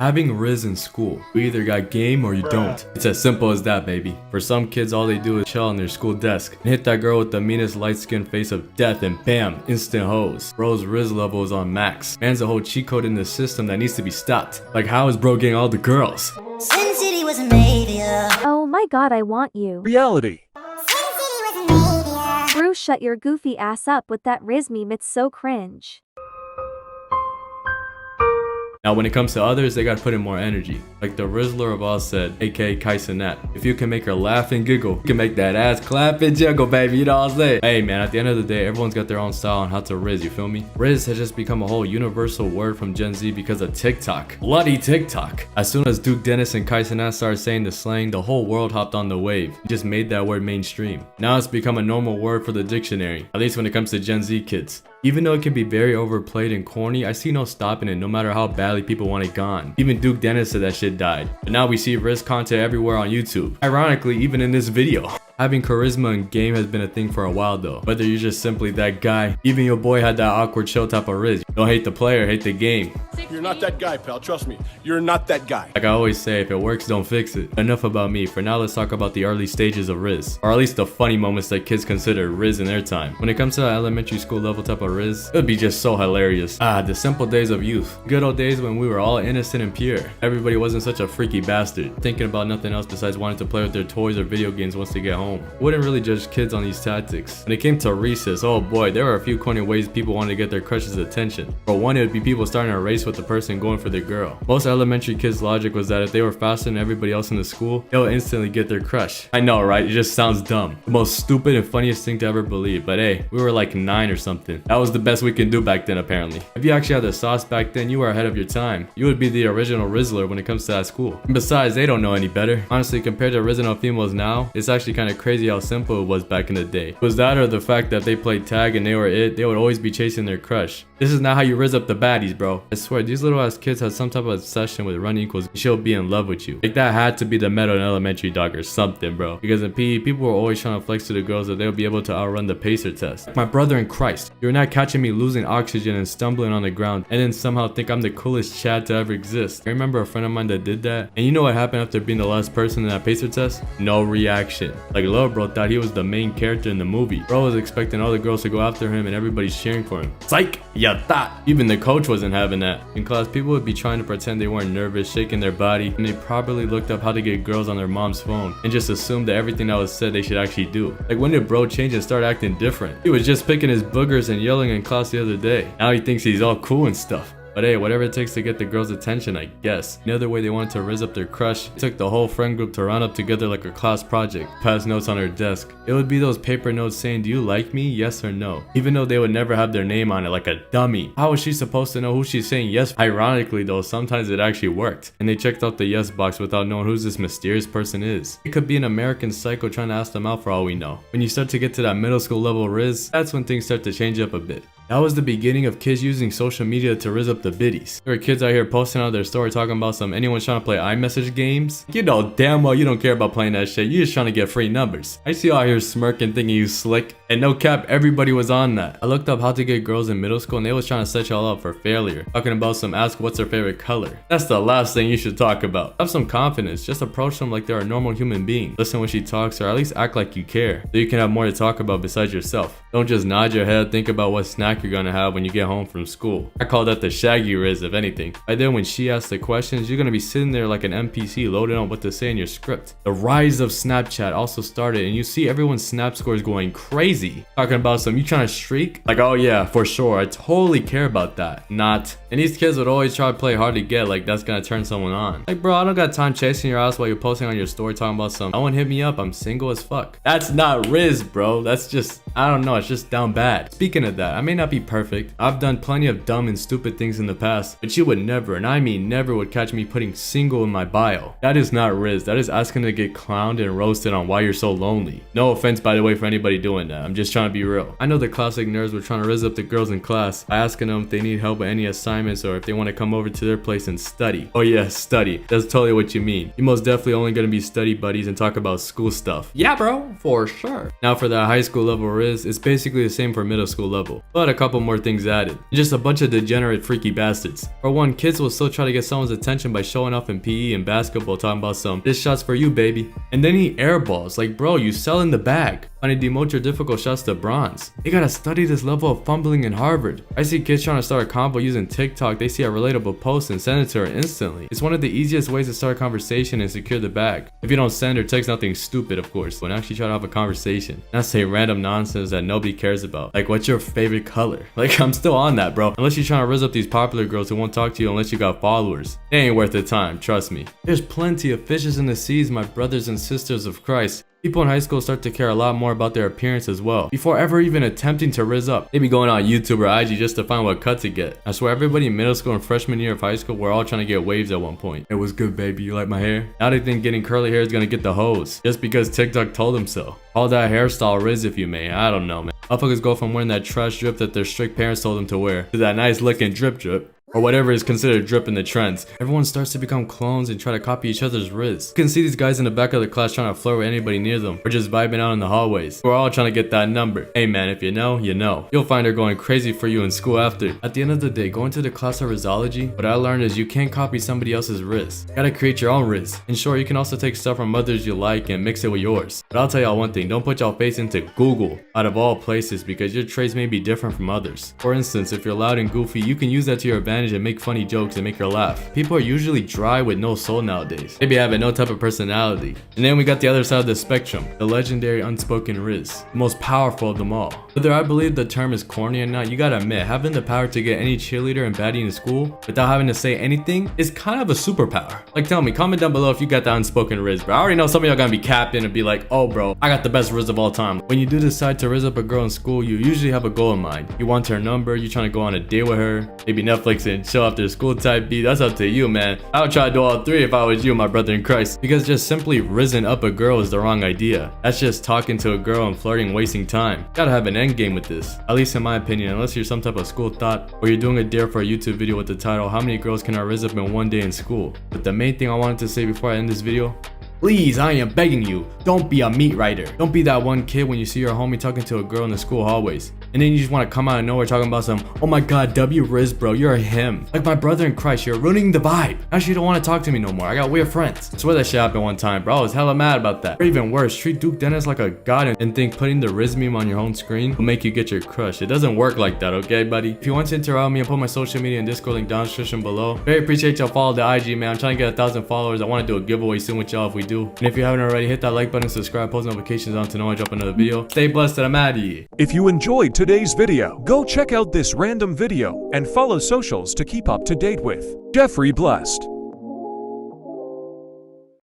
Having Rizz in school, you either got game or you don't. It's as simple as that, baby. For some kids, all they do is chill on their school desk and hit that girl with the meanest light-skinned face of death and bam, instant hose. Bro's Rizz level is on max. Man's a whole cheat code in the system that needs to be stopped. Like, how is bro getting all the girls? Sin City was made, yeah. Oh my god, I want you. Reality. Sin City was made, yeah. Bruce, shut your goofy ass up with that Rizz meme, it's so cringe. Now when it comes to others, they gotta put in more energy. Like the Rizzler of all said, aka Kaisenat. If you can make her laugh and giggle, you can make that ass clap and jiggle, baby, you know what I'm saying? Hey man, at the end of the day, everyone's got their own style on how to Rizz, you feel me? Rizz has just become a whole universal word from Gen Z because of TikTok. Bloody TikTok. As soon as Duke Dennis and Kaisenat started saying the slang, the whole world hopped on the wave. It just made that word mainstream. Now it's become a normal word for the dictionary, at least when it comes to Gen Z kids. Even though it can be very overplayed and corny, I see no stopping it no matter how badly people want it gone. Even Duke Dennis said that shit died. But now we see Rizz content everywhere on YouTube. Ironically, even in this video. Having charisma in game has been a thing for a while though. Whether you're just simply that guy, even your boy had that awkward chill type of Rizz. Don't hate the player, hate the game. You're not that guy, pal. Trust me. You're not that guy. Like I always say, if it works, don't fix it. Enough about me. For now, let's talk about the early stages of Rizz. Or at least the funny moments that kids consider Rizz in their time. When it comes to that elementary school level type of Rizz, it would be just so hilarious. The simple days of youth. Good old days when we were all innocent and pure. Everybody wasn't such a freaky bastard, thinking about nothing else besides wanting to play with their toys or video games once they get home. Wouldn't really judge kids on these tactics. When it came to recess, oh boy, there were a few corny ways people wanted to get their crush's attention. For one, it would be people starting a race with the person going for their girl. Most elementary kids' logic was that if they were faster than everybody else in the school, they'll instantly get their crush. I know, right? It just sounds dumb. The most stupid and funniest thing to ever believe, but hey, we were like 9 or something. That was the best we can do back then apparently. If you actually had the sauce back then, you were ahead of your time. You would be the original Rizzler when it comes to that school. And besides, they don't know any better. Honestly, compared to original females now, it's actually kind of crazy how simple it was back in the day. It was that or the fact that they played tag and they were it, they would always be chasing their crush. This is not how you Rizz up the baddies, bro. I swear, these little ass kids had some type of obsession with run equals she'll be in love with you. Like that had to be the meta in elementary, dog, or something, bro. Because in PE, people were always trying to flex to the girls that they'll be able to outrun the pacer test. My brother in Christ, you're not catching me losing oxygen and stumbling on the ground and then somehow think I'm the coolest Chad to ever exist. I remember a friend of mine that did that, and you know what happened after being the last person in that pacer test? No reaction. Like little bro thought he was the main character in the movie. Bro was expecting all the girls to go after him and everybody's cheering for him. Psych! Ya thought! Even the coach wasn't having that. In class, people would be trying to pretend they weren't nervous, shaking their body, and they probably looked up how to get girls on their mom's phone and just assumed that everything that was said they should actually do. Like when did bro change and start acting different? He was just picking his boogers and yelling in class the other day. Now he thinks he's all cool and stuff. But hey, whatever it takes to get the girls' attention, I guess. Another way they wanted to Rizz up their crush, they took the whole friend group to round up together like a class project, pass notes on her desk. It would be those paper notes saying, do you like me? Yes or no? Even though they would never have their name on it like a dummy. How was she supposed to know who she's saying yes? Ironically though, sometimes it actually worked. And they checked out the yes box without knowing who this mysterious person is. It could be an American psycho trying to ask them out for all we know. When you start to get to that middle school level Rizz, that's when things start to change up a bit. That was the beginning of kids using social media to Rizz up the biddies. There were kids out here posting on their story talking about anyone's trying to play iMessage games. You know damn well you don't care about playing that shit, you're just trying to get free numbers. I see you out here smirking thinking you slick, and no cap, everybody was on that. I looked up how to get girls in middle school and they was trying to set y'all up for failure. Talking about ask what's their favorite color. That's the last thing you should talk about. Have some confidence, just approach them like they're a normal human being. Listen when she talks or at least act like you care, so you can have more to talk about besides yourself. Don't just nod your head, think about what snack you're gonna have when you get home from school. I call that the shaggy Rizz if anything. Right there when she asks the questions, you're gonna be sitting there like an NPC loaded on what to say in your script. The rise of Snapchat also started and you see everyone's snap scores going crazy. Talking about you trying to streak? Like, oh yeah, for sure, I totally care about that. Not. And these kids would always try to play hard to get like that's gonna turn someone on. Like bro, I don't got time chasing your ass while you're posting on your story talking about no one hit me up, I'm single as fuck. That's not Rizz, bro. That's just, I don't know, it's just down bad. Speaking of that, I may not be perfect. I've done plenty of dumb and stupid things in the past, but you would never, and I mean never, would catch me putting single in my bio. That is not Rizz. That is asking to get clowned and roasted on why you're so lonely. No offense by the way for anybody doing that. I'm just trying to be real. I know the classic nerds were trying to Rizz up the girls in class by asking them if they need help with any assignments or if they want to come over to their place and study. Oh yeah, study. That's totally what you mean. You most definitely only gonna be study buddies and talk about school stuff. Yeah bro, for sure. Now for that high school level Rizz, Rizz, it's basically the same for middle school level, but a couple more things added. Just a bunch of degenerate freaky bastards. For one, kids will still try to get someone's attention by showing off in PE and basketball talking about some, this shot's for you baby, and then he airballs, like bro, you sell in the bag. Trying to demote your difficult shots to bronze. You gotta study this level of fumbling in Harvard. I see kids trying to start a combo using TikTok, they see a relatable post and send it to her instantly. It's one of the easiest ways to start a conversation and secure the bag. If you don't send or text nothing stupid, of course, but actually try to have a conversation. Not say random nonsense that nobody cares about. Like, what's your favorite color? Like, I'm still on that, bro. Unless you're trying to rizz up these popular girls who won't talk to you unless you got followers. It ain't worth the time, trust me. There's plenty of fishes in the seas, my brothers and sisters of Christ. People in high school start to care a lot more about their appearance as well. Before ever even attempting to rizz up, they be going on YouTube or IG just to find what cut to get. I swear everybody in middle school and freshman year of high school were all trying to get waves at one point. It was good, baby, you like my hair? Now they think getting curly hair is gonna get the hoes, just because TikTok told them so. Call that hairstyle Rizz if you may, I don't know, man. Motherfuckers go from wearing that trash drip that their strict parents told them to wear, to that nice looking drip, or whatever is considered drip in the trends. Everyone starts to become clones and try to copy each other's Rizz. You can see these guys in the back of the class trying to flirt with anybody near them, or just vibing out in the hallways. We're all trying to get that number. Hey man, if you know, you know. You'll find her going crazy for you in school after. At the end of the day, going to the class of Rizzology, what I learned is you can't copy somebody else's Rizz. You gotta create your own Rizz. And sure, you can also take stuff from others you like and mix it with yours. But I'll tell y'all one thing, don't put y'all face into Google, out of all places, because your traits may be different from others. For instance, if you're loud and goofy, you can use that to your advantage and make funny jokes and make her laugh. People are usually dry with no soul nowadays. Maybe having no type of personality. And then we got the other side of the spectrum, the legendary unspoken Rizz, the most powerful of them all. Whether I believe the term is corny or not, you gotta admit, having the power to get any cheerleader and baddie in school without having to say anything is kind of a superpower. Like, tell me, comment down below if you got that unspoken Rizz, bro. I already know some of y'all gonna be capping and be like, oh bro, I got the best Rizz of all time. When you do decide to Rizz up a girl in school, you usually have a goal in mind. You want her number, you trying to go on a date with her, maybe Netflix and chill after school type beat. That's up to you, man. I would try to do all three if I was you, my brother in Christ, because just simply rizzing up a girl is the wrong idea. That's just talking to a girl and flirting, wasting time. You gotta have an end game with this, at least in my opinion, unless you're some type of school thought or you're doing a dare for a YouTube video with the title, how many girls can I rizz up in one day in school? But the main thing I wanted to say before I end this video, please, I am begging you, don't be a meat writer. Don't be that one kid when you see your homie talking to a girl in the school hallways, and then you just want to come out of nowhere talking about some, oh my god, W Rizz bro, you're a him. Like my brother in Christ, you're ruining the vibe. Actually, you don't want to talk to me no more. I got weird friends. I swear that shit happened one time, bro. I was hella mad about that. Or even worse, treat Duke Dennis like a god and think putting the Rizz meme on your home screen will make you get your crush. It doesn't work like that, okay, buddy? If you want to interact with me, I'll put my social media and Discord link down in the description below. Very appreciate y'all follow the IG, man. I'm trying to get 1,000 followers. I want to do a giveaway soon with y'all if we do. And if you haven't already, hit that like button, subscribe, post notifications on to know when I drop another video. Stay blessed and I'm out of here. If you enjoyed today's video, go check out this random video and follow socials to keep up to date with Jeffrey Blessed.